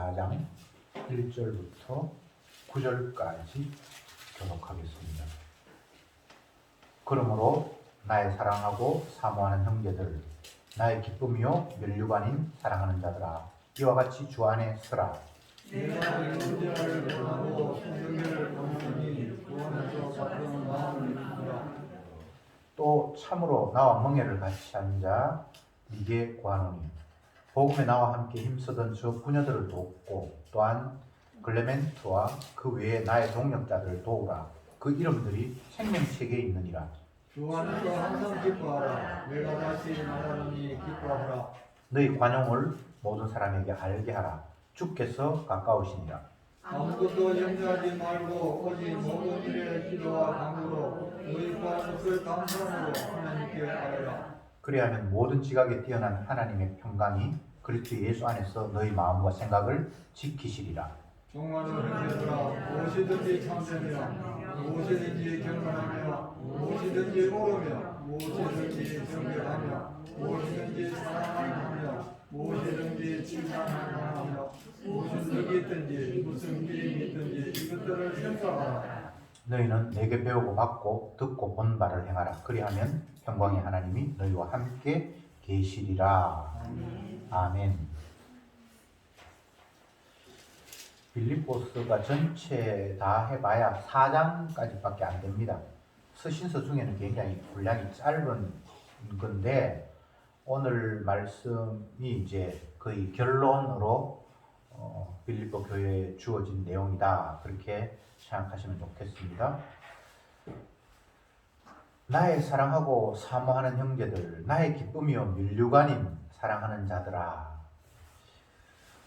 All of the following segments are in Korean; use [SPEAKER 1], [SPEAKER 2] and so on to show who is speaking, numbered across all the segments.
[SPEAKER 1] 4장 1절부터 9절까지 교독하겠습니다. 그러므로 나의 사랑하고 사모하는 형제들, 나의 기쁨이요 면류관인 사랑하는 자들아, 이와 같이 주 안에 서라.
[SPEAKER 2] 내가 형제를 원하고 성경을 원하니 구원에서 받은 마음을 이루라.
[SPEAKER 1] 또 참으로 나와 멍에를 같이 한 자 네게 구하노니, 복음에 나와 함께 힘쓰던 저 부녀들을 돕고, 또한 글레멘트와 그 외에 나의 동역자들을 도우라. 그 이름들이 생명책에 있느니라.
[SPEAKER 2] 주 안에서 항상 기뻐하라. 내가 다시 말하노니 기뻐하라.
[SPEAKER 1] 너희 관용을 모든 사람에게 알게 하라. 주께서 가까우시니라.
[SPEAKER 2] 아무것도 염려하지 말고 오직 모든 일에 기도와 간구로 너희가 뜻을 감사함으로 하나님께 아뢰라.
[SPEAKER 1] 그리하면 모든 지각에 뛰어난 하나님의 평강이 그리스도 예수 안에서 너희 마음과 생각을 지키시리라.
[SPEAKER 2] 종말로 형제들아, 무엇이든지 참되며 무엇이든지 경건하며 무엇이든지 옳으며 무엇이든지 정결하며 무엇이든지 사랑하며 무엇이든지 칭찬하며 무슨 덕이 있든지 무슨 길이 있든지 이것들을 생각하라.
[SPEAKER 1] 너희는 내게 배우고 받고 듣고 본 바를 행하라. 그리하면 평강의 하나님이 너희와 함께 계시리라. 아멘. 빌립보서가 전체 다 해봐야 4장까지밖에 안 됩니다. 서신서 중에는 굉장히 분량이 짧은 건데, 오늘 말씀이 이제 거의 결론으로 빌립보 교회에 주어진 내용이다, 그렇게 생각하시면 좋겠습니다. 나의 사랑하고 사모하는 형제들, 나의 기쁨이요 면류관인 사랑하는 자들아.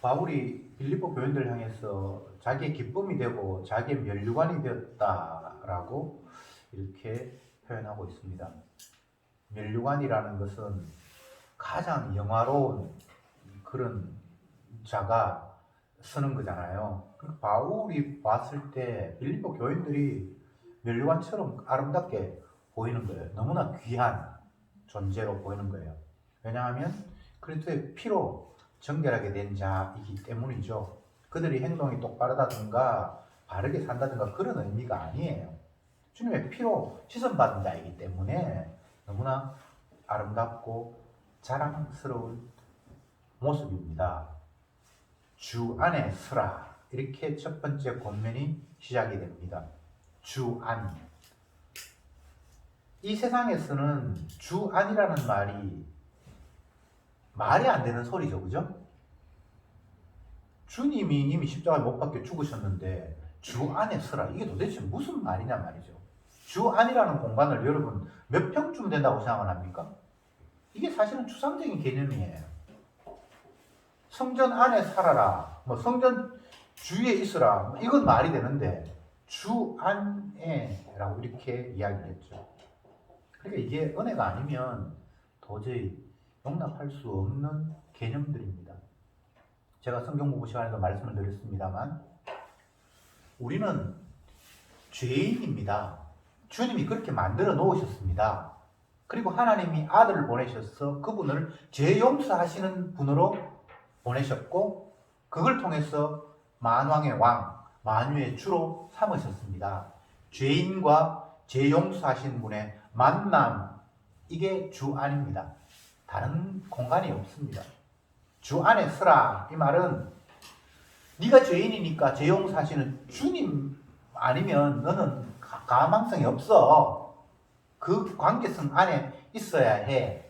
[SPEAKER 1] 바울이 빌립보 교인들 향해서 자기의 기쁨이 되고 자기의 면류관이 되었다라고 이렇게 표현하고 있습니다. 면류관이라는 것은 가장 영화로운 그런 자가 쓰는 거잖아요. 바울이 봤을 때 빌립보 교인들이 면류관처럼 아름답게 보이는 거예요. 너무나 귀한 존재로 보이는 거예요. 왜냐하면 그리스도의 피로 정결하게 된 자이기 때문이죠. 그들이 행동이 똑바르다든가 바르게 산다든가 그런 의미가 아니에요. 주님의 피로 씻음받은 자이기 때문에 너무나 아름답고 자랑스러운 모습입니다. 주 안에 서라, 이렇게 첫 번째 권면이 시작이 됩니다. 주 안. 이 세상에서는 주 안이라는 말이 안 되는 소리죠, 그죠? 주님이 이미 십자가에 못 박혀 죽으셨는데 주 안에 서라, 이게 도대체 무슨 말이냐 말이죠. 주 안이라는 공간을 여러분 몇 평쯤 된다고 생각을 합니까? 이게 사실은 추상적인 개념이에요. 성전 안에 살아라, 성전 주위에 있으라, 이건 말이 되는데 주 안에라고 이렇게 이야기를 했죠. 그러니까 이게 은혜가 아니면 도저히 용납할 수 없는 개념들입니다. 제가 성경 공부 시간에도 말씀을 드렸습니다만, 우리는 죄인입니다. 주님이 그렇게 만들어 놓으셨습니다. 그리고 하나님이 아들을 보내셔서 그분을 죄 용서하시는 분으로 보내셨고, 그걸 통해서 만왕의 왕, 만유의 주로 삼으셨습니다. 죄인과 죄 용서하신 분의 만남, 이게 주 안입니다. 다른 공간이 없습니다. 주 안에 서라, 이 말은 네가 죄인이니까 죄 용서하시는 주님 아니면 너는 가망성이 없어. 그 관계성 안에 있어야 해.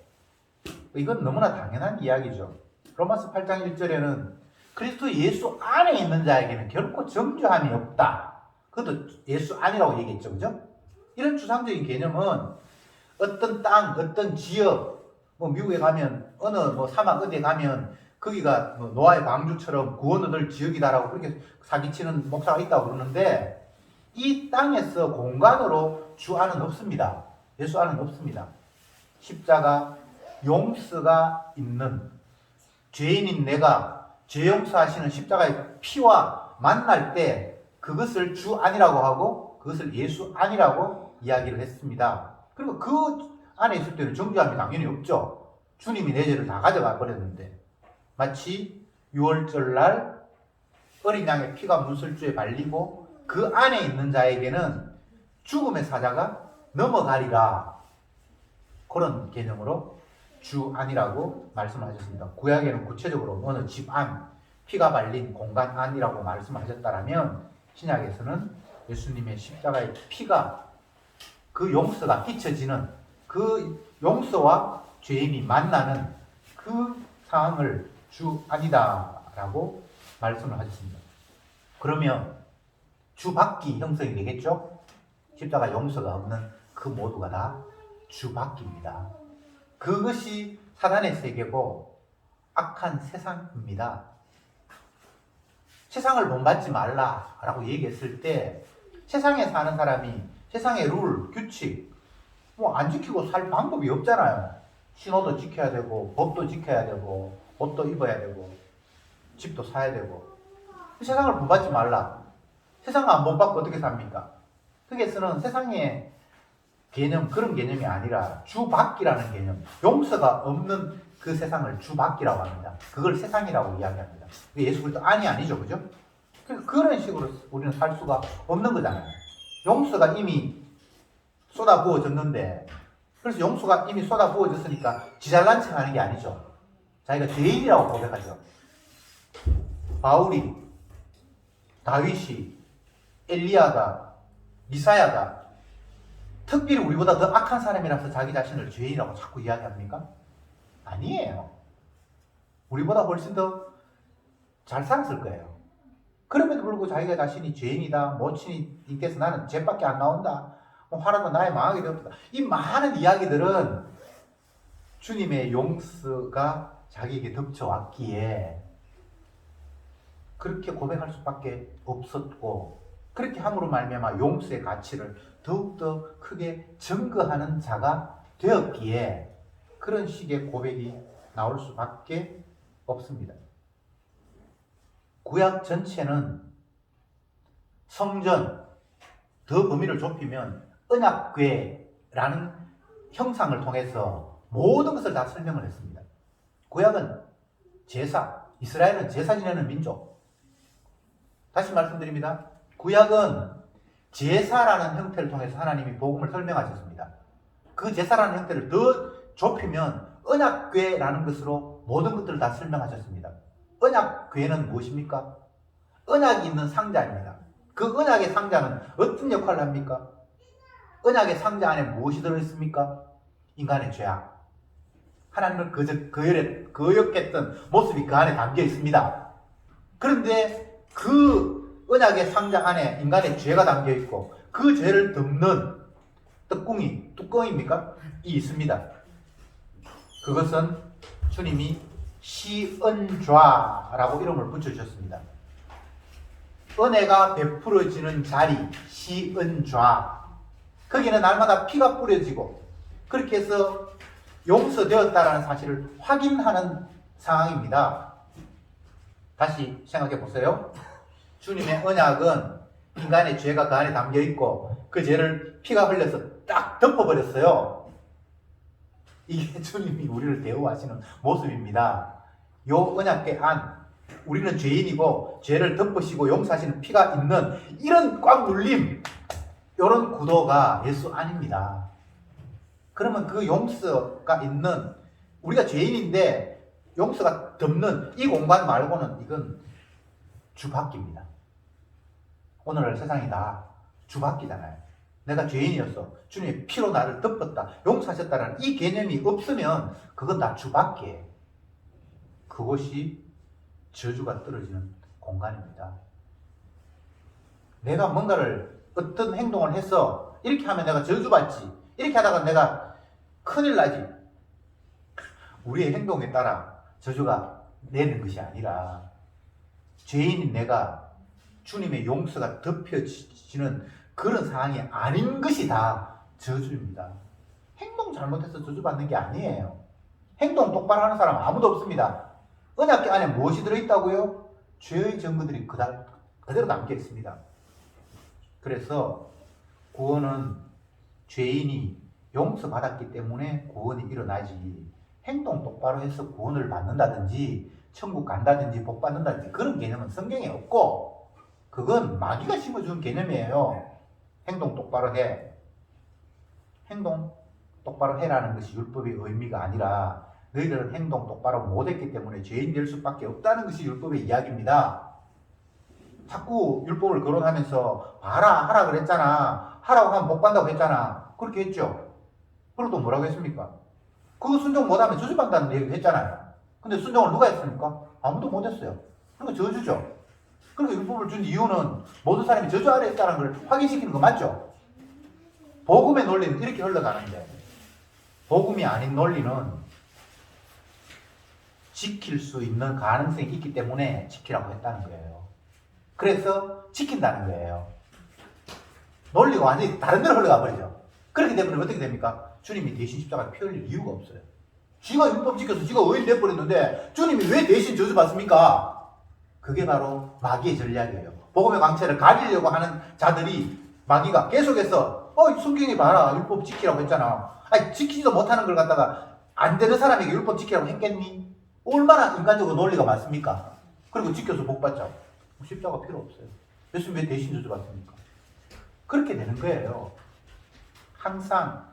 [SPEAKER 1] 이건 너무나 당연한 이야기죠. 로마서 8장 1절에는 그리스도 예수 안에 있는 자에게는 결코 정죄함이 없다, 그것도 예수 안이라고 얘기했죠, 그죠? 이런 추상적인 개념은 어떤 땅, 어떤 지역, 미국에 가면 어느 사막 어디에 가면 거기가 노아의 방주처럼 구원 얻을 지역이다라고 그렇게 사기치는 목사가 있다고 그러는데, 이 땅에서 공간으로 주 안은 없습니다. 예수 안은 없습니다. 십자가 용서가 있는, 죄인인 내가 죄 용서하시는 십자가의 피와 만날 때 그것을 주 안이라고 하고 그것을 예수 안이라고 이야기를 했습니다. 그리고 그 안에 있을 때는 정죄함이 당연히 없죠. 주님이 내 죄를 다 가져가 버렸는데, 마치 6월절 날 어린 양의 피가 문설주에 발리고 그 안에 있는 자에게는 죽음의 사자가 넘어가리라. 그런 개념으로 주 안이라고 말씀하셨습니다. 구약에는 구체적으로 어느 집 안, 피가 발린 공간 안이라고 말씀하셨다면 신약에서는 예수님의 십자가의 피가 그 용서가 비춰지는 그 용서와 죄인이 만나는 그 상황을 주 안이다라고 말씀을 하셨습니다. 그러면 주 밖이 형성이 되겠죠? 십자가 용서가 없는 그 모두가 다 주 밖입니다. 그것이 사단의 세계고 악한 세상입니다. 세상을 본받지 말라라고 얘기했을 때 세상에 사는 사람이 세상의 룰, 규칙 뭐 안 지키고 살 방법이 없잖아요. 신호도 지켜야 되고 법도 지켜야 되고 옷도 입어야 되고 집도 사야 되고 세상을 본받지 말라. 세상을 안 본받고 어떻게 삽니까? 흑에서는 세상의 개념, 그런 개념이 아니라 주밖이라는 개념, 용서가 없는 그 세상을 주밖이라고 합니다. 그걸 세상이라고 이야기합니다. 예수 그리스도 안이 아니죠, 그죠? 그런 식으로 우리는 살 수가 없는 거잖아요. 용서가 이미 쏟아부어졌는데, 그래서 용서가 이미 쏟아부어졌으니까 지잘난 척 하는 게 아니죠. 자기가 죄인이라고 고백하죠. 바울이, 다윗이, 엘리야가, 미사야가 특별히 우리보다 더 악한 사람이라서 자기 자신을 죄인이라고 자꾸 이야기합니까? 아니에요. 우리보다 훨씬 더 잘 살았을 거예요. 그럼에도 불구하고 자기가 자신이 죄인이다, 모친이 인께서 나는 죄밖에 안 나온다, 화나도 나의 망하게 되었다. 이 많은 이야기들은 주님의 용서가 자기에게 덮쳐왔기에 그렇게 고백할 수밖에 없었고, 그렇게 함으로 말미암아 용서의 가치를 더욱더 크게 증거하는 자가 되었기에 그런 식의 고백이 나올 수밖에 없습니다. 구약 전체는 성전, 더 범위를 좁히면 언약궤라는 형상을 통해서 모든 것을 다 설명을 했습니다. 구약은 제사, 이스라엘은 제사 지내는 민족. 다시 말씀드립니다. 구약은 제사라는 형태를 통해서 하나님이 복음을 설명하셨습니다. 그 제사라는 형태를 더 좁히면 언약궤라는 것으로 모든 것들을 다 설명하셨습니다. 언약궤는 무엇입니까? 언약이 있는 상자입니다. 그 언약의 상자는 어떤 역할을 합니까? 언약의 상자 안에 무엇이 들어있습니까? 인간의 죄악. 하나님을 거역했던 모습이 그 안에 담겨 있습니다. 그런데 그 언약의 상자 안에 인간의 죄가 담겨 있고 그 죄를 덮는 뚜껑입니까? 이 있습니다. 그것은 주님이 시은좌라고 이름을 붙여주셨습니다. 은혜가 베풀어지는 자리, 시은좌. 거기는 날마다 피가 뿌려지고 그렇게 해서 용서되었다라는 사실을 확인하는 상황입니다. 다시 생각해 보세요. 주님의 언약은 인간의 죄가 그 안에 담겨 있고 그 죄를 피가 흘려서 딱 덮어버렸어요. 이게 주님이 우리를 대우하시는 모습입니다. 요 언약궤 안, 우리는 죄인이고 죄를 덮으시고 용서하시는 피가 있는 이런 꽉 눌림, 이런 구도가 예수 안입니다. 그러면 그 용서가 있는, 우리가 죄인인데 용서가 덮는 이 공간 말고는 이건 주밖입니다. 오늘날 세상이 다 주밖이잖아요. 내가 죄인이었어. 주님의 피로 나를 덮었다. 용서하셨다라는 이 개념이 없으면 그건 다 주밖에. 그것이 저주가 떨어지는 공간입니다. 내가 뭔가를 어떤 행동을 해서 이렇게 하면 내가 저주받지. 이렇게 하다가 내가 큰일 나지. 우리의 행동에 따라 저주가 내리는 것이 아니라 죄인인 내가 주님의 용서가 덮여지는 그런 상황이 아닌 것이 다 저주입니다. 행동 잘못해서 저주받는 게 아니에요. 행동 똑바로 하는 사람 아무도 없습니다. 언약궤 안에 무엇이 들어있다고요? 죄의 증거들이 그대로 남겨 있습니다. 그래서 구원은 죄인이 용서받았기 때문에 구원이 일어나지, 행동 똑바로 해서 구원을 받는다든지 천국 간다든지 복 받는다든지 그런 개념은 성경에 없고 그건 마귀가 심어준 개념이에요. 행동 똑바로 해. 행동 똑바로 해라는 것이 율법의 의미가 아니라 너희들은 행동 똑바로 못했기 때문에 죄인 될 수밖에 없다는 것이 율법의 이야기입니다. 자꾸 율법을 거론하면서 봐라 하라 그랬잖아. 하라고 하면 복 받는다고 했잖아. 그렇게 했죠. 그리고 또 뭐라고 했습니까? 그거 순종 못하면 저주받는다는 얘기를 했잖아요. 근데 순종을 누가 했습니까? 아무도 못했어요. 그러니까 저주죠. 그러니까 율법을 준 이유는 모든 사람이 저주 아래 있다는 걸 확인시키는 거 맞죠? 복음의 논리는 이렇게 흘러가는데 복음이 아닌 논리는 지킬 수 있는 가능성이 있기 때문에 지키라고 했다는 거예요. 그래서 지킨다는 거예요. 논리가 완전히 다른 데로 흘러가 버리죠. 그렇기 때문에 어떻게 됩니까? 주님이 대신 십자가를 피 흘릴 이유가 없어요. 지가 율법 지켜서 지가 의인 돼버렸는데 주님이 왜 대신 저주받습니까? 그게 바로 마귀의 전략이에요. 복음의 광채를 가리려고 하는 자들이 마귀가 계속해서 성경에 봐라 율법 지키라고 했잖아. 아니 지키지도 못하는 걸 갖다가 안 되는 사람에게 율법 지키라고 했겠니? 얼마나 인간적으로 논리가 맞습니까? 그리고 지켜서 복 받자. 십자가 필요 없어요. 예수님 왜 대신 저주받습니까? 그렇게 되는 거예요. 항상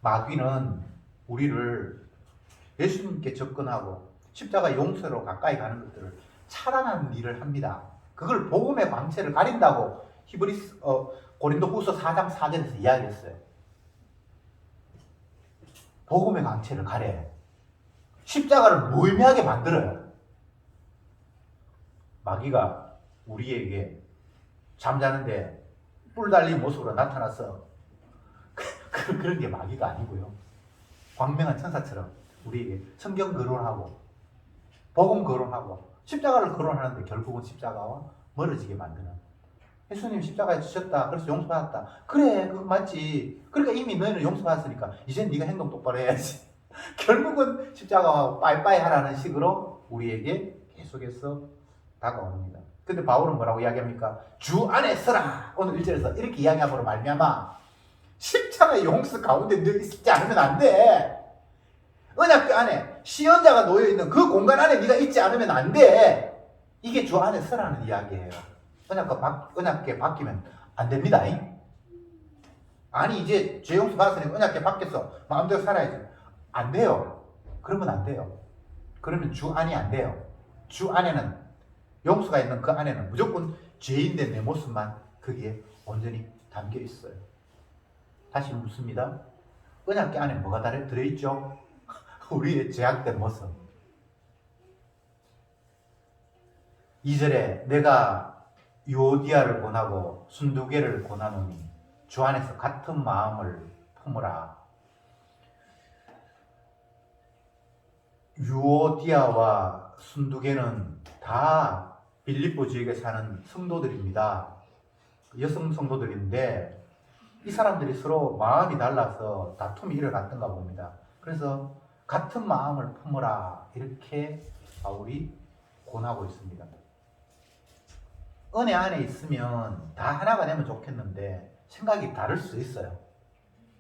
[SPEAKER 1] 마귀는 우리를 예수님께 접근하고 십자가 용서로 가까이 가는 것들을 차단하는 일을 합니다. 그걸 복음의 광채를 가린다고 고린도후서 4장 4절에서 이야기했어요. 복음의 광채를 가려요. 십자가를 무의미하게 만들어요. 마귀가 우리에게 잠자는데 뿔 달린 모습으로 나타나서 그런 게 마귀가 아니고요. 광명한 천사처럼 우리에게 성경 거론하고 복음 거론하고 십자가를 거론하는데 결국은 십자가와 멀어지게 만드는. 예수님 십자가에 지셨다. 그래서 용서받았다. 그래 그거 맞지. 그러니까 이미 너희는 용서받았으니까 이젠 네가 행동 똑바로 해야지. 결국은 십자가와 빠이빠이 하라는 식으로 우리에게 계속해서 다가옵니다. 근데 바울은 뭐라고 이야기합니까? 주 안에 서라. 오늘 1절에서 이렇게 이야기함으로 말미암아 십자가의 용서 가운데 너 있지 않으면 안 돼. 언약궤 안에 시연자가 놓여있는 그 공간 안에 네가 있지 않으면 안 돼. 이게 주 안에 서라는 이야기예요. 언약궤 바뀌면 안 됩니다. 아니 이제 죄 용서 받았으니까 언약궤 바뀌었어. 마음대로 살아야지. 안 돼요. 그러면 안 돼요. 그러면 주 안이 안 돼요. 주 안에는 용서가 있는 그 안에는 무조건 죄인된 내 모습만 거기에 온전히 담겨 있어요. 다시 묻습니다. 언약궤 안에 뭐가 들어있죠? 우리의 죄악된 모습. 2절에 내가 유오디아를 권하고 순두개를 권하노니 주 안에서 같은 마음을 품으라. 유오디아와 순두개는 다 빌립보 지역에 사는 성도들입니다. 여성 성도들인데 이 사람들이 서로 마음이 달라서 다툼이 일어났던가 봅니다. 그래서 같은 마음을 품으라 이렇게 바울이 권하고 있습니다. 은혜 안에 있으면 다 하나가 되면 좋겠는데 생각이 다를 수 있어요.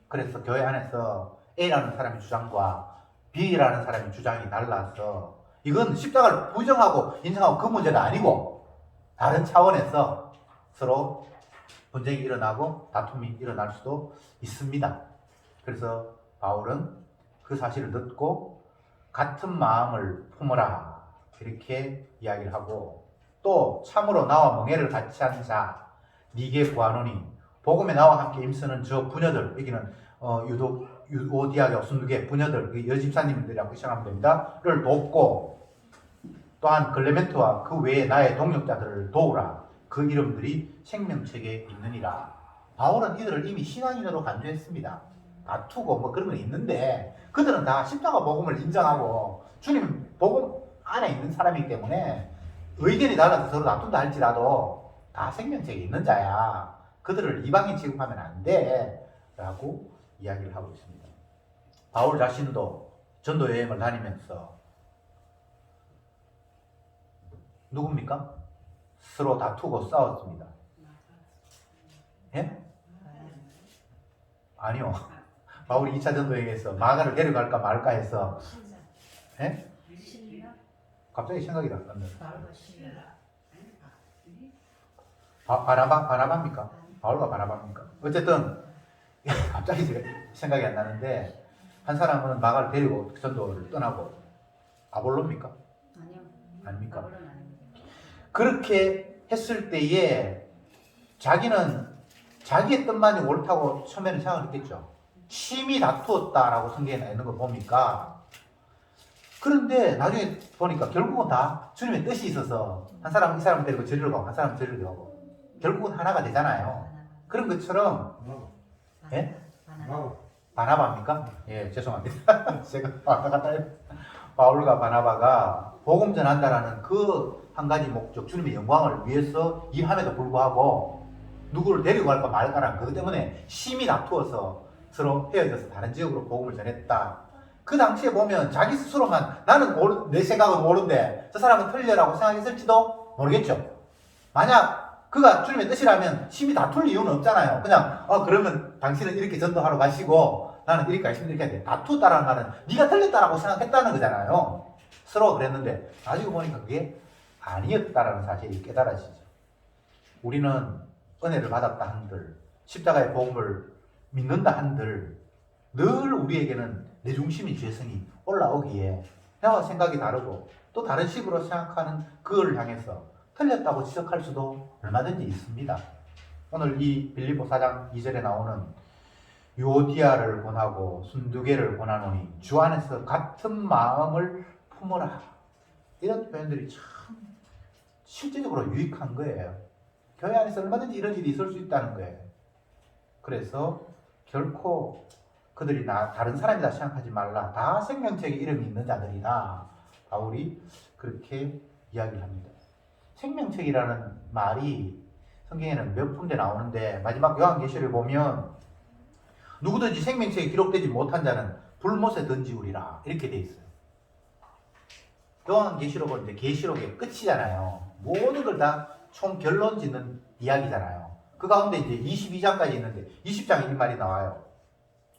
[SPEAKER 1] 그래서 교회 안에서 A라는 사람의 주장과 B라는 사람의 주장이 달라서 이건 십자가를 부정하고 인정하고 그 문제가 아니고 다른 차원에서 서로 분쟁이 일어나고 다툼이 일어날 수도 있습니다. 그래서 바울은 그 사실을 듣고 같은 마음을 품으라 이렇게 이야기를 하고 또 참으로 나와 멍에를 같이 한 자 니게 구하노니 복음에 나와 함께 힘쓰는 저 부녀들 여기는 유오디아와 순두개 부녀들 여집사님들이라고 시작하면 됩니다.를 돕고 또한 클레멘트와 그 외에 나의 동력자들을 도우라. 그 이름들이 생명책에 있느니라. 바울은 이들을 이미 신앙인으로 간주했습니다. 다투고 뭐 그런 건 있는데 그들은 다 십자가 복음을 인정하고 주님 복음 안에 있는 사람이기 때문에 의견이 달라서 서로 다툰다 할지라도 다 생명책에 있는 자야. 그들을 이방인 취급하면 안 돼. 라고 이야기를 하고 있습니다. 바울 자신도 전도 여행을 다니면서 누굽니까? 서로 다투고 싸웠습니다. 예? 아니요. 바울이 2차 전도 여행에서 마가를 데려갈까 말까 해서 예? 갑자기 생각이 났는데.
[SPEAKER 3] 바울과 시라.
[SPEAKER 1] 바나바입니까? 바울과 바나바입니까? 어쨌든 갑자기 생각이 안 나는데 한 사람은 마가를 데리고 전도를 떠나고 아볼로입니까?
[SPEAKER 3] 아니요.
[SPEAKER 1] 아닙니까?
[SPEAKER 3] 바울은 아닙니다.
[SPEAKER 1] 그렇게 했을 때에 자기는 자기의 뜻만이 옳다고 처음에는 생각했겠죠. 심히 다투었다라고 성경에 나 있는 거 보니까 그런데 나중에 보니까 결국은 다 주님의 뜻이 있어서 한 사람은 이 사람을 데리고 저리로 가고 한 사람은 저리로 가고 결국은 하나가 되잖아요. 그런 것처럼 예? 바나바입니까? 예, 죄송합니다. 제가 바울과 바나바가 복음 전한다라는 그 한 가지 목적, 주님의 영광을 위해서 일함에도 불구하고 누구를 데리고 갈까 말까라는 그것 때문에 심히 다투어서 서로 헤어져서 다른 지역으로 복음을 전했다. 그 당시에 보면 자기 스스로만 나는 내 생각은 옳은데 저 사람은 틀리라고 생각했을지도 모르겠죠. 만약 그가 주님의 뜻이라면 심히 다툴 이유는 없잖아요. 그냥 그러면 당신은 이렇게 전도하러 가시고 나는 이렇게 하시면 이렇게 해야 돼. 다투다라는 말은 네가 틀렸다라고 생각했다는 거잖아요. 서로 그랬는데 나중에 보니까 그게 아니었다라는 사실이 깨달아지죠. 우리는 은혜를 받았다 한들 십자가의 복음을 믿는다 한들 늘 우리에게는 내 중심인 죄성이 올라오기에 나와 생각이 다르고 또 다른 식으로 생각하는 그걸 향해서 틀렸다고 지적할 수도 얼마든지 있습니다. 오늘 이 빌립보 4장 2절에 나오는 유오디아를 권하고 순두개를 권하노니 주 안에서 같은 마음을 품어라. 이런 표현들이 참 실제적으로 유익한 거예요. 교회 안에서 얼마든지 이런 일이 있을 수 있다는 거예요. 그래서 결코 그들이 다른 사람이다 생각하지 말라. 다 생명책에 이름이 있는 자들이다. 바울이 그렇게 이야기를 합니다. 생명책이라는 말이 성경에는 몇 군데 나오는데 마지막 요한계시를 보면 누구든지 생명책에 기록되지 못한 자는 불못에 던지우리라 이렇게 돼 있어요. 요한계시록은 이제 계시록의 끝이잖아요. 모든 걸 다 총 결론 짓는 이야기잖아요. 그 가운데 이제 22장까지 있는데 20장에 이 말이 나와요.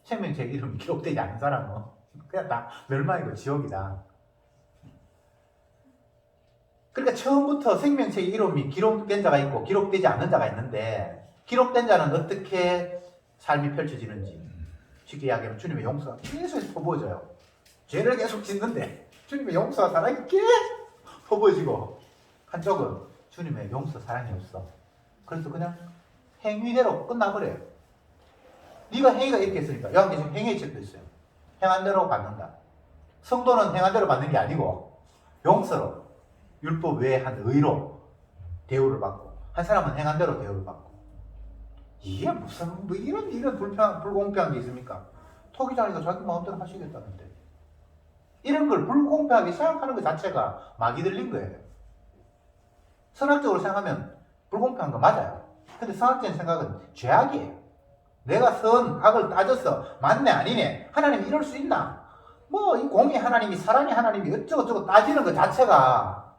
[SPEAKER 1] 생명책 이름이 기록되지 않은 사람은 그냥 다 멸망이고 지옥이다. 그러니까 처음부터 생명책 이름이 기록된 자가 있고 기록되지 않는 자가 있는데 기록된 자는 어떻게 삶이 펼쳐지는지 쉽게 이야기하면 주님의 용서가 계속 퍼부어져요. 죄를 계속 짓는데 주님의 용서와 사랑이 계속 퍼부어지고 한쪽은 주님의 용서 사랑이 없어. 그래서 그냥 행위대로 끝나버려요. 네가 행위가 이렇게 했으니까 요한계시록 행위의 책도 있어요. 행한 대로 받는다. 성도는 행한 대로 받는 게 아니고 용서로 율법 외에 한 의로 대우를 받고 한 사람은 행한 대로 대우를 받고 이게 무슨 뭐 이런 불공평한 게 있습니까? 토기장이가 자기 마음대로 하시겠다는데 이런 걸 불공평하게 생각하는 것 자체가 막이 들린 거예요. 선학적으로 생각하면 불공평한 거 맞아요. 근데 선학적인 생각은 죄악이에요. 내가 악을 따져서 맞네 아니네 하나님이 이럴 수 있나? 뭐 이 공의 하나님이 사랑의 하나님이 어쩌고저쩌고 따지는 것 자체가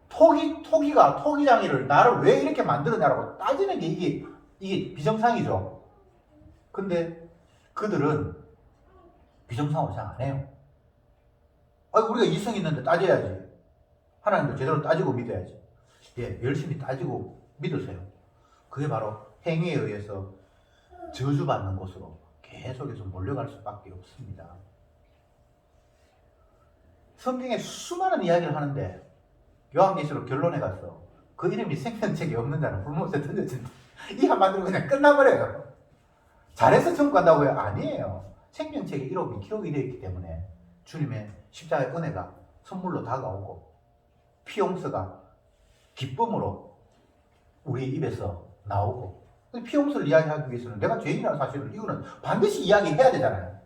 [SPEAKER 1] 토기장이를 나를 왜 이렇게 만들었냐라고 따지는 게 이게 비정상이죠. 근데 그들은 비정상으로 생각 안 해요. 우리가 이성 있는데 따져야지. 하나님도 제대로 따지고 믿어야지. 예, 열심히 따지고 믿으세요. 그게 바로 행위에 의해서 저주받는 곳으로 계속해서 몰려갈 수밖에 없습니다. 성경에 수많은 이야기를 하는데 요한계시록 결론에 가서 그 이름이 생명책에 없는 자는 불못에 던져진다. 이 한마디로 그냥 끝나버려요. 잘해서 천국 간다고요? 아니에요. 생명책에 이름이 기록이 되어 있기 때문에 주님의 십자가의 은혜가 선물로 다가오고 피용서가 기쁨으로 우리 입에서 나오고 피용서를 이야기하기 위해서는 내가 죄인이라는 사실을 이거는 반드시 이야기해야 되잖아요.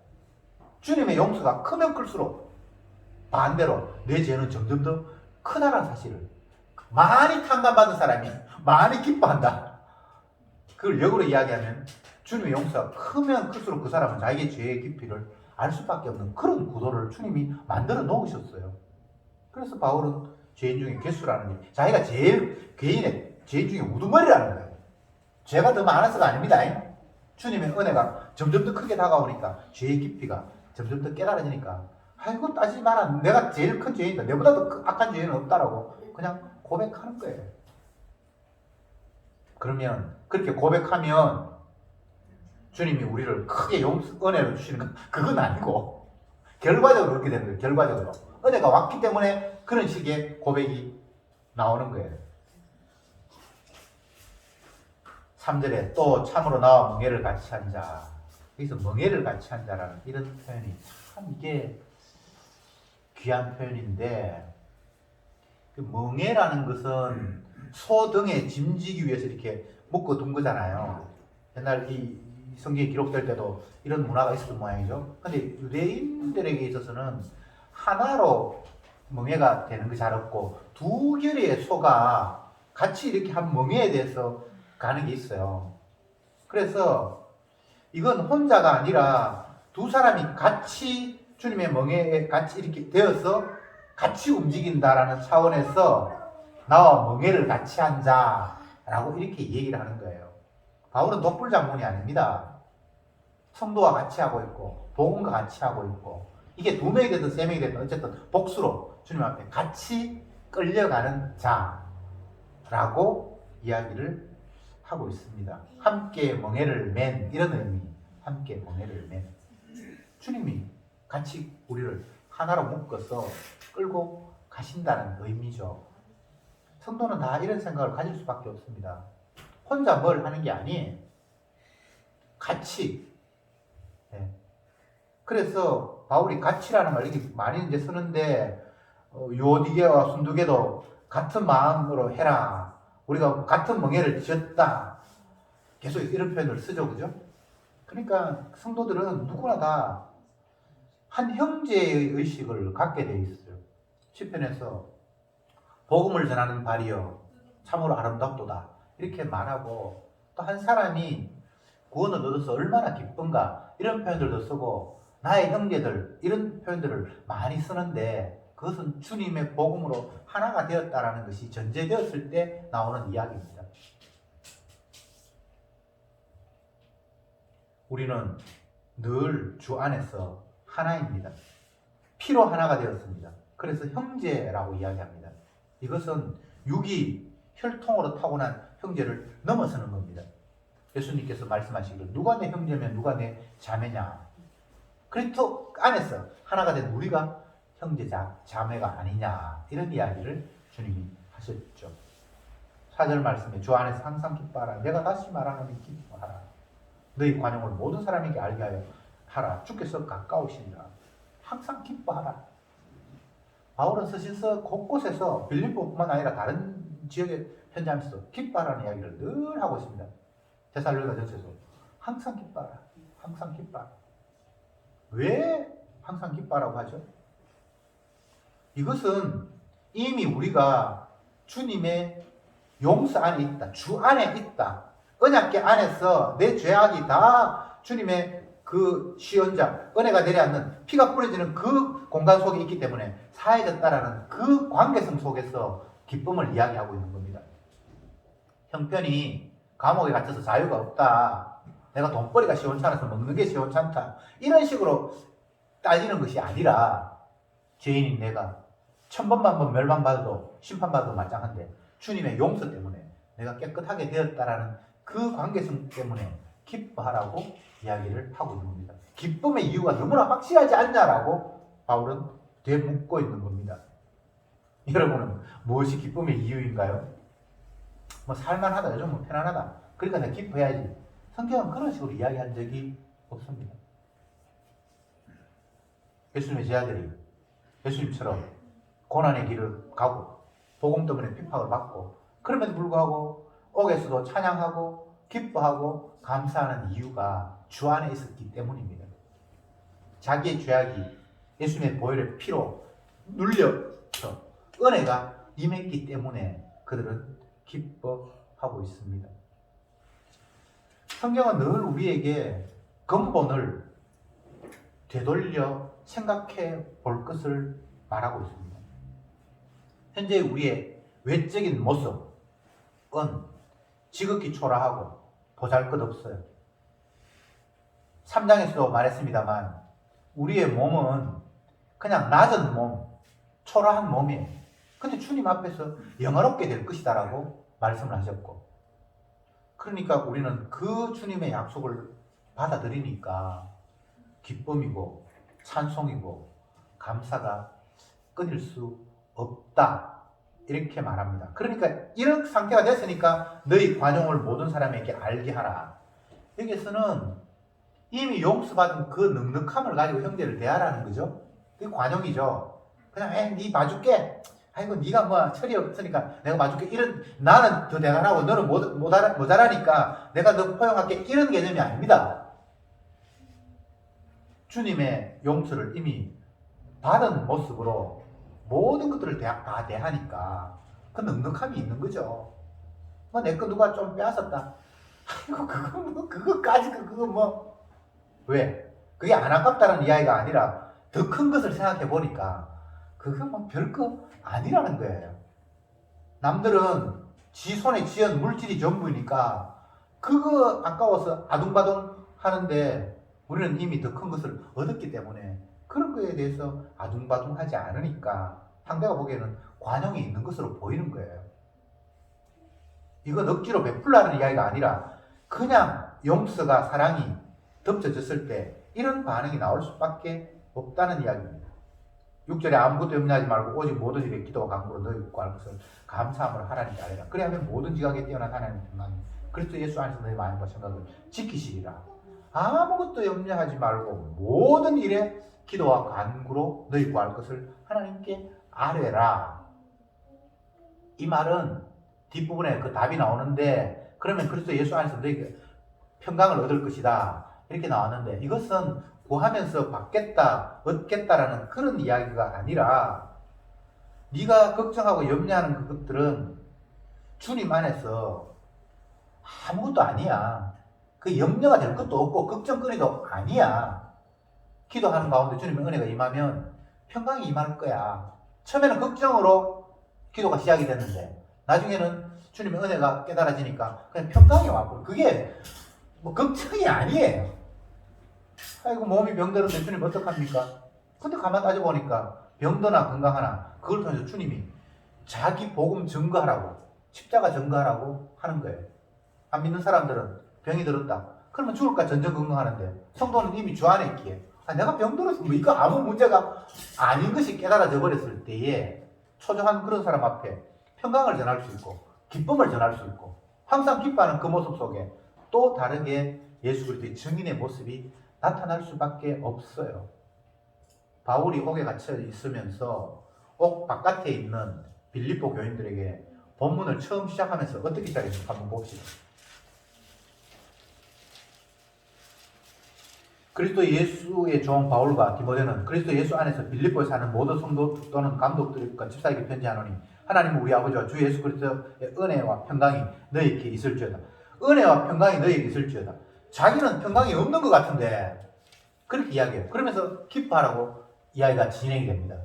[SPEAKER 1] 주님의 용서가 크면 클수록 반대로 내 죄는 점점 더 크다는 사실을 많이 탕감받은 사람이 많이 기뻐한다. 그걸 역으로 이야기하면 주님의 용서가 크면 클수록 그 사람은 자기의 죄의 깊이를 알 수밖에 없는 그런 구도를 주님이 만들어 놓으셨어요. 그래서 바울은 죄인 중에 괴수라는 게 자기가 제일 개인의 죄인 중에 우두머리라는 거예요. 죄가 더 많아서가 아닙니다. 주님의 은혜가 점점 더 크게 다가오니까 죄의 깊이가 점점 더 깨달아지니까 아이고 따지지 마라. 내가 제일 큰 죄인이다. 내보다 더 악한 죄인은 없다라고 그냥 고백하는 거예요. 그러면 그렇게 고백하면 주님이 우리를 크게 은혜를 주시는 건 그건 아니고 결과적으로 그렇게 되는 거예요. 결과적으로 은혜가 왔기 때문에 그런 식의 고백이 나오는 거예요. 3절에 또 참으로 나와 멍에를 같이 한 자. 여기서 멍에를 같이 한 자라는 이런 표현이 참 이게 귀한 표현인데, 그 멍에라는 것은 소 등에 짐지기 위해서 이렇게 묶어 둔 거잖아요. 옛날 이 성경이 기록될 때도 이런 문화가 있었던 모양이죠. 근데 유대인들에게 있어서는 하나로 멍에가 되는 게 잘 없고 두 결의 소가 같이 이렇게 한 멍에에 대해서 가는 게 있어요. 그래서 이건 혼자가 아니라 두 사람이 같이 주님의 멍에에 같이 이렇게 되어서 같이 움직인다라는 차원에서 나와 멍에를 같이 한 자라고 이렇게 얘기를 하는 거예요. 바울은 독불장군이 아닙니다. 성도와 같이 하고 있고 복음과 같이 하고 있고, 이게 두 명이 됐든 세 명이 됐든 어쨌든 복수로 주님 앞에 같이 끌려가는 자라고 이야기를 하고 있습니다. 함께 멍에를 맨, 이런 의미. 함께 멍에를 맨. 주님이 같이 우리를 하나로 묶어서 끌고 가신다는 의미죠. 성도는 다 이런 생각을 가질 수밖에 없습니다. 혼자 뭘 하는 게 아니에요. 같이. 네. 그래서 바울이 같이라는 말 이렇게 많이 이제 쓰는데, 요디게와 순두게도 같은 마음으로 해라. 우리가 같은 멍에를 지었다. 계속 이런 표현을 쓰죠, 그죠? 그러니까 성도들은 누구나 다 한 형제의 의식을 갖게 돼 있어요. 시편에서 복음을 전하는 발이여 참으로 아름답도다 이렇게 말하고, 또 한 사람이 구원을 얻어서 얼마나 기쁜가 이런 표현들도 쓰고, 나의 형제들 이런 표현들을 많이 쓰는데, 그것은 주님의 복음으로 하나가 되었다라는 것이 전제되었을 때 나오는 이야기입니다. 우리는 늘 주 안에서 하나입니다. 피로 하나가 되었습니다. 그래서 형제라고 이야기합니다. 이것은 육이 혈통으로 타고난 형제를 넘어서는 겁니다. 예수님께서 말씀하시기를 누가 내 형제면 누가 내 자매냐. 그리스도 안에서 하나가 된 우리가 형제자, 자매가 아니냐, 이런 이야기를 주님이 하셨죠. 4절 말씀에 주 안에서 항상 기뻐하라. 내가 다시 말하노니 기뻐하라. 너희 관용을 모든 사람에게 알게 하여 하라. 주께서 가까우시니라. 항상 기뻐하라. 바울은 서신서 곳곳에서 빌립보뿐만 아니라 다른 지역에 편지하면서 기뻐하라는 이야기를 늘 하고 있습니다. 데살로니가전서에서 항상 기뻐하라. 항상 기뻐하라. 왜 항상 기뻐하라고 하죠? 이것은 이미 우리가 주님의 용서 안에 있다. 주 안에 있다. 언약궤 안에서 내 죄악이 다 주님의 그 시연자, 은혜가 내려앉는 피가 뿌려지는 그 공간 속에 있기 때문에 사해졌다라는 그 관계성 속에서 기쁨을 이야기하고 있는 겁니다. 형편이 감옥에 갇혀서 자유가 없다. 내가 돈벌이가 시원찮아서 먹는 게 시원찮다. 이런 식으로 따지는 것이 아니라, 죄인인 내가 1000번만 멸망받아도 심판받아도 마땅한데 주님의 용서 때문에 내가 깨끗하게 되었다라는 그 관계성 때문에 기뻐하라고 이야기를 하고 있는 겁니다. 기쁨의 이유가 너무나 확실하지 않냐라고 바울은 되묻고 있는 겁니다. 여러분은 무엇이 기쁨의 이유인가요? 뭐 살만하다, 요즘 뭐 편안하다, 그러니까 내가 기뻐해야지. 성경은 그런 식으로 이야기한 적이 없습니다. 예수님의 제자들이 예수님처럼 고난의 길을 가고 복음 때문에 핍박을 받고, 그럼에도 불구하고 옥에서도 찬양하고 기뻐하고 감사하는 이유가 주 안에 있었기 때문입니다. 자기의 죄악이 예수님의 보혈의 피로 눌려서 은혜가 임했기 때문에 그들은 기뻐하고 있습니다. 성경은 늘 우리에게 근본을 되돌려 생각해 볼 것을 말하고 있습니다. 현재 우리의 외적인 모습은 지극히 초라하고 보잘것없어요. 3장에서도 말했습니다만 우리의 몸은 그냥 낮은 몸, 초라한 몸이에요. 근데 주님 앞에서 영화롭게 될 것이다라고 말씀을 하셨고, 그러니까 우리는 그 주님의 약속을 받아들이니까 기쁨이고 찬송이고 감사가 끊일 수 없다, 이렇게 말합니다. 그러니까 이런 상태가 됐으니까 너희 관용을 모든 사람에게 알게 하라. 여기서는 이미 용서받은 그 넉넉함을 가지고 형제를 대하라는 거죠. 그게 관용이죠. 그냥 네 봐줄게. 아이고 네가 뭐 철이 없으니까 내가 봐줄게. 이런, 나는 더 대단하고 너는 모자라니까 내가 너 포용할게, 이런 개념이 아닙니다. 주님의 용서를 이미 받은 모습으로 모든 것들을 다 대하니까 그 넉넉함이 있는 거죠. 뭐 내 거 누가 좀 빼앗았다, 아이고 그거 뭐 그거까지 그거 뭐, 왜? 그게 안 아깝다는 이야기가 아니라 더 큰 것을 생각해 보니까 그거 뭐 별거 아니라는 거예요. 남들은 지 손에 쥐은 물질이 전부니까 그거 아까워서 아둥바둥 하는데, 우리는 이미 더 큰 것을 얻었기 때문에 그런 거에 대해서 아둥바둥 하지 않으니까 상대가 보기에는 관용이 있는 것으로 보이는 거예요. 이건 억지로 베풀라는 이야기가 아니라 그냥 용서가, 사랑이 덮쳐졌을 때 이런 반응이 나올 수밖에 없다는 이야기입니다. 6절에 아무것도 염려하지 말고 오직 모든 일에 기도와 간구로 너희 구할 것을 감사함으로 하나님께 아뢰라. 그래야면 모든 지각에 뛰어난 하나님의 평강이 그리스도 예수 안에서 너희 마음과 생각을 지키시리라. 아무것도 염려하지 말고 모든 일에 기도와 간구로 너희 구할 것을 하나님께 아뢰라. 이 말은 뒷부분에 그 답이 나오는데, 그러면 그리스도 예수 안에서 너희 평강을 얻을 것이다, 이렇게 나왔는데, 이것은 구하면서 받겠다, 얻겠다라는 그런 이야기가 아니라, 네가 걱정하고 염려하는 그것들은 주님 안에서 아무것도 아니야. 그 염려가 될 것도 없고 걱정거리도 아니야. 기도하는 가운데 주님의 은혜가 임하면 평강이 임할 거야. 처음에는 걱정으로 기도가 시작이 됐는데 나중에는 주님의 은혜가 깨달아지니까 그냥 평강이 와버려. 그게 뭐 걱정이 아니에요. 아이고 몸이 병들었는데 주님 어떡합니까? 근데 가만 따져보니까 병드나 건강하나 그걸 통해서 주님이 자기 복음 증거하라고, 십자가 증거하라고 하는 거예요. 안 믿는 사람들은 병이 들었다, 그러면 죽을까 전전긍긍하는데, 성도는 이미 주 안에 있기에 내가 병들었어, 뭐 이거 아무 문제가 아닌 것이 깨달아져 버렸을 때에 초조한 그런 사람 앞에 평강을 전할 수 있고 기쁨을 전할 수 있고, 항상 기뻐하는 그 모습 속에 또 다르게 예수 그리스도의 증인의 모습이 나타날 수밖에 없어요. 바울이 옥에 갇혀 있으면서 옥 바깥에 있는 빌립보 교인들에게 본문을 처음 시작하면서 어떻게 시작했는지 한번 봅시다. 그리스도 예수의 종 바울과 디모데는 그리스도 예수 안에서 빌립보에 사는 모든 성도 또는 감독들과 집사에게 편지하노니, 하나님은 우리 아버지와 주 예수 그리스도의 은혜와 평강이 너희에게 있을지어다. 은혜와 평강이 너희에게 있을지어다. 자기는 평강이 없는 것 같은데 그렇게 이야기해요. 그러면서 기뻐하라고 이야기가 진행이 됩니다.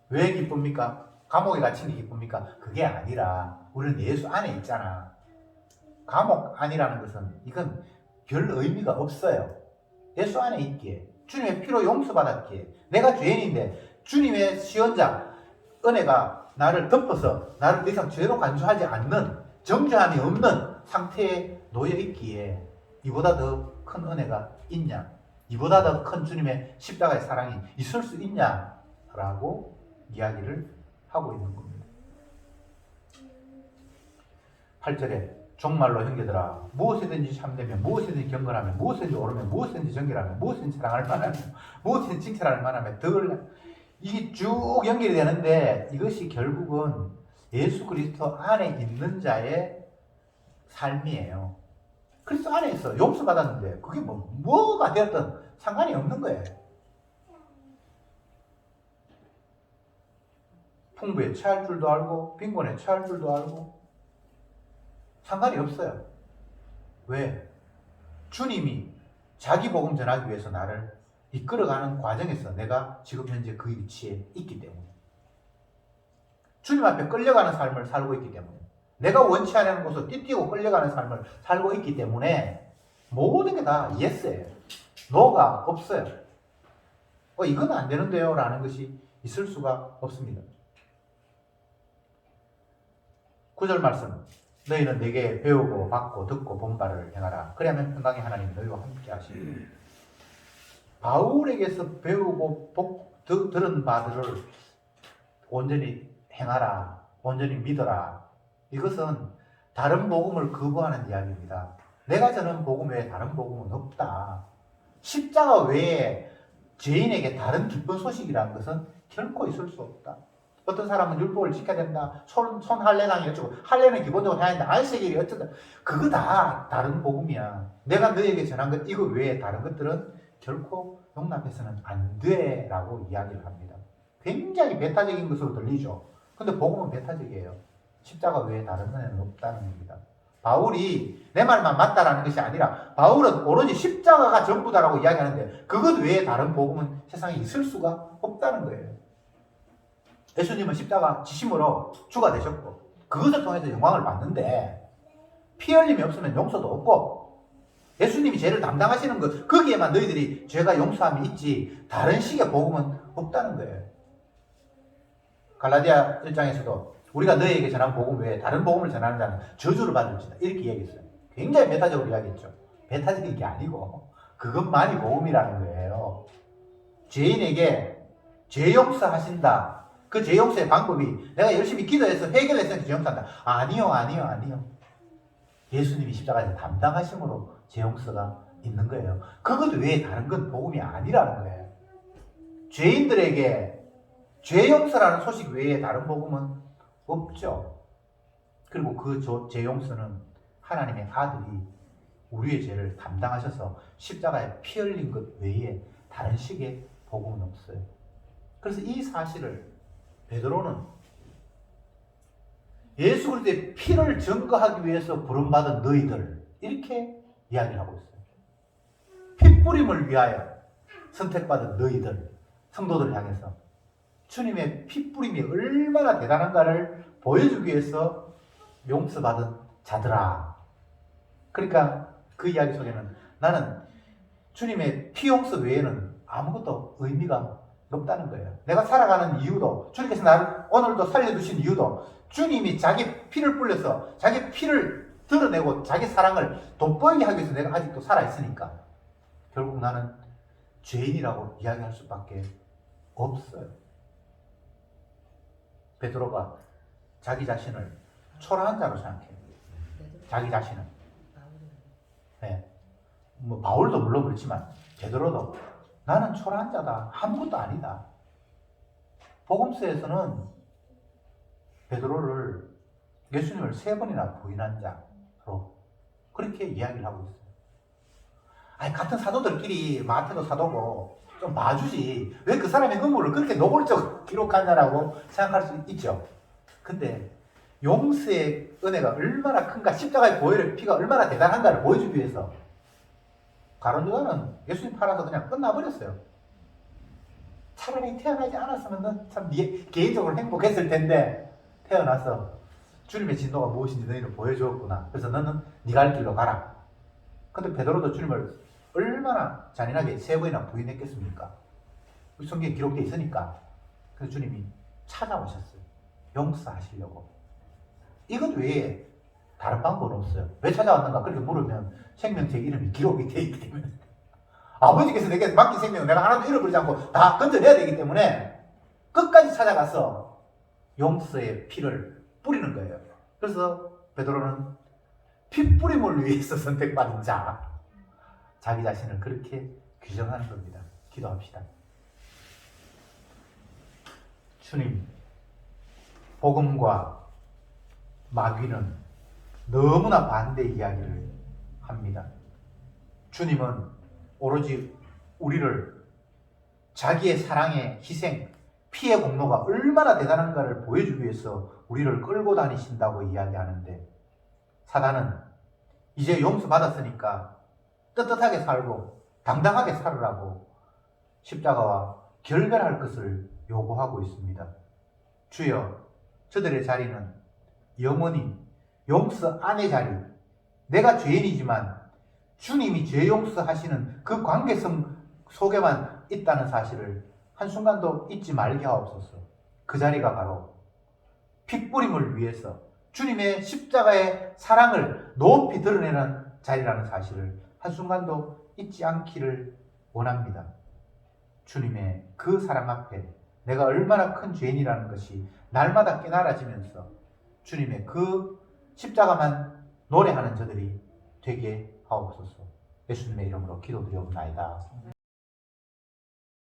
[SPEAKER 1] 왜 기쁩니까? 감옥에 갇힌 게 기쁩니까? 그게 아니라 우리는 예수 안에 있잖아. 감옥 안이라는 것은 이건 별 의미가 없어요. 예수 안에 있기에, 주님의 피로 용서받았기에, 내가 죄인인데 주님의 시원자 은혜가 나를 덮어서 나를 더 이상 죄로 간주하지 않는, 정죄함이 없는 상태에 놓여 있기에 이보다 더 큰 은혜가 있냐, 이보다 더 큰 주님의 십자가의 사랑이 있을 수 있냐라고 이야기를 하고 있는 겁니다. 8절에 정말로 형제들아, 무엇이든지 참되며 무엇이든지 경건하며 무엇이든지 옳으며 무엇이든지 정결하며 무엇이든지 사랑할 만하며 무엇이든지 칭찬할 만하며 이게 쭉 연결이 되는데, 이것이 결국은 예수 그리스도 안에 있는 자의 삶이에요. 그리스도 안에 있어 용서받았는데 그게 뭐가 되었든 상관이 없는 거예요. 풍부에 처할 줄도 알고 빈곤에 처할 줄도 알고 상관이 없어요. 왜? 주님이 자기 복음 전하기 위해서 나를 이끌어가는 과정에서 내가 지금 현재 그 위치에 있기 때문에, 주님 앞에 끌려가는 삶을 살고 있기 때문에, 내가 원치 않는 곳으로 띠뛰고 끌려가는 삶을 살고 있기 때문에 모든 게 다 예스예요. 노가 없어요. 이건 안 되는데요 라는 것이 있을 수가 없습니다. 9절 말씀, 너희는 내게 배우고 받고 듣고 본 바를 행하라. 그리하면 평강의 하나님 너희와 함께 하시리니. 바울에게서 배우고 들은 바들을 온전히 행하라, 온전히 믿어라. 이것은 다른 복음을 거부하는 이야기입니다. 내가 전한 복음 외에 다른 복음은 없다. 십자가 외에 죄인에게 다른 기쁜 소식이라는 것은 결코 있을 수 없다. 어떤 사람은 율법을 지켜야 된다. 손 할례당이 어쩌고, 할례는 기본적으로 해야 된다. 안식일이 어쩌다. 그거 다 다른 복음이야. 내가 너에게 전한 것 이거 외에 다른 것들은 결코 용납해서는 안 돼 라고 이야기를 합니다. 굉장히 배타적인 것으로 들리죠. 근데 복음은 배타적이에요. 십자가 외에 다른 은혜는 없다는 겁니다. 바울이 내 말만 맞다라는 것이 아니라 바울은 오로지 십자가가 전부다라고 이야기하는데 그것 외에 다른 복음은 세상에 있을 수가 없다는 거예요. 예수님은 십자가 지심으로 주가 되셨고 그것을 통해서 영광을 받는데 피 흘림이 없으면 용서도 없고 예수님이 죄를 담당하시는 것 거기에만 너희들이 죄가 용서함이 있지 다른 식의 복음은 없다는 거예요. 갈라디아 1장에서도 우리가 너희에게 전한 복음 외에 다른 복음을 전하는 자는 저주를 받을지다 이렇게 이야기했어요. 굉장히 배타적으로 이야기했죠. 배타적인 게 아니고 그것만이 복음이라는 거예요. 죄인에게 죄 용서하신다. 그 죄 용서의 방법이 내가 열심히 기도해서 해결해서 죄 용서한다. 아니요. 예수님이 십자가에서 담당하심으로 죄 용서가 있는 거예요. 그것 외에 다른 건 복음이 아니라는 거예요. 죄인들에게 죄 용서라는 소식 외에 다른 복음은 없죠. 그리고 그 죄 용서는 하나님의 아들이 우리의 죄를 담당하셔서 십자가에 피 흘린 것 외에 다른 식의 복음은 없어요. 그래서 이 사실을 베드로는 예수 그리스도의 피를 증거하기 위해서 부름받은 너희들 이렇게 이야기를 하고 있어요. 핏뿌림을 위하여 선택받은 너희들, 성도들을 향해서 주님의 핏뿌림이 얼마나 대단한가를 보여주기 위해서 용서받은 자들아. 그러니까 그 이야기 속에는 나는 주님의 피 용서 외에는 아무것도 의미가 없다는 거예요. 내가 살아가는 이유도 주님께서 나를 오늘도 살려주신 이유도 주님이 자기 피를 뿌려서 자기 피를 드러내고 자기 사랑을 돋보이게 하기 위해서 내가 아직도 살아있으니까 결국 나는 죄인이라고 이야기할 수밖에 없어요. 베드로가 자기 자신을 초라한 자로 생각해요. 자기 자신은. 네. 뭐 바울도 물론 그렇지만 베드로도 나는 초라한 자다. 아무것도 아니다. 복음서에서는 베드로를 예수님을 3번이나 부인한 자로 그렇게 이야기를 하고 있어요. 아니 같은 사도들끼리 마태도 사도고 좀 봐주지. 왜 그 사람의 허물을 그렇게 노골적으로 기록하냐라고 생각할 수 있죠. 근데 용서의 은혜가 얼마나 큰가, 십자가의 보혈의 피가 얼마나 대단한가를 보여주기 위해서 가룟 유다는 예수님 팔아서 그냥 끝나버렸어요. 차라리 태어나지 않았으면 넌 참 개인적으로 행복했을 텐데 태어나서 주님의 진노가 무엇인지 너희는 보여주었구나. 그래서 너는 네 갈 길로 가라. 근데 베드로도 주님을 얼마나 잔인하게 3번이나 부인했겠습니까? 성경에 기록되어 있으니까. 그래서 주님이 찾아오셨어요. 용서하시려고. 이것 외에 다른 방법은 없어요. 왜 찾아왔는가? 그렇게 물으면 생명책 이름이 기록이 되어 있기 때문에 아버지께서 내게 맡긴 생명을 내가 하나도 잃어버리지 않고 다 건져내야 되기 때문에 끝까지 찾아가서 용서의 피를 뿌리는 거예요. 그래서 베드로는 피 뿌림을 위해서 선택받은 자, 자기 자신을 그렇게 규정하는 겁니다. 기도합시다. 주님, 복음과 마귀는 너무나 반대 이야기를 합니다. 주님은 오로지 우리를 자기의 사랑의 희생, 피의 공로가 얼마나 대단한가를 보여주기 위해서 우리를 끌고 다니신다고 이야기하는데 사단은 이제 용서받았으니까 떳떳하게 살고 당당하게 살으라고 십자가와 결별할 것을 요구하고 있습니다. 주여, 저들의 자리는 영원히 용서 안의 자리, 내가 죄인이지만 주님이 죄 용서하시는 그 관계성 속에만 있다는 사실을 한순간도 잊지 말게 하옵소서. 그 자리가 바로 핏부림을 위해서 주님의 십자가의 사랑을 높이 드러내는 자리라는 사실을 한순간도 잊지 않기를 원합니다. 주님의 그 사랑 앞에 내가 얼마나 큰 죄인이라는 것이 날마다 깨달아지면서 주님의 그 십자가만 노래하는 저들이 되게 하옵소서. 예수님의 이름으로 기도드리옵나이다.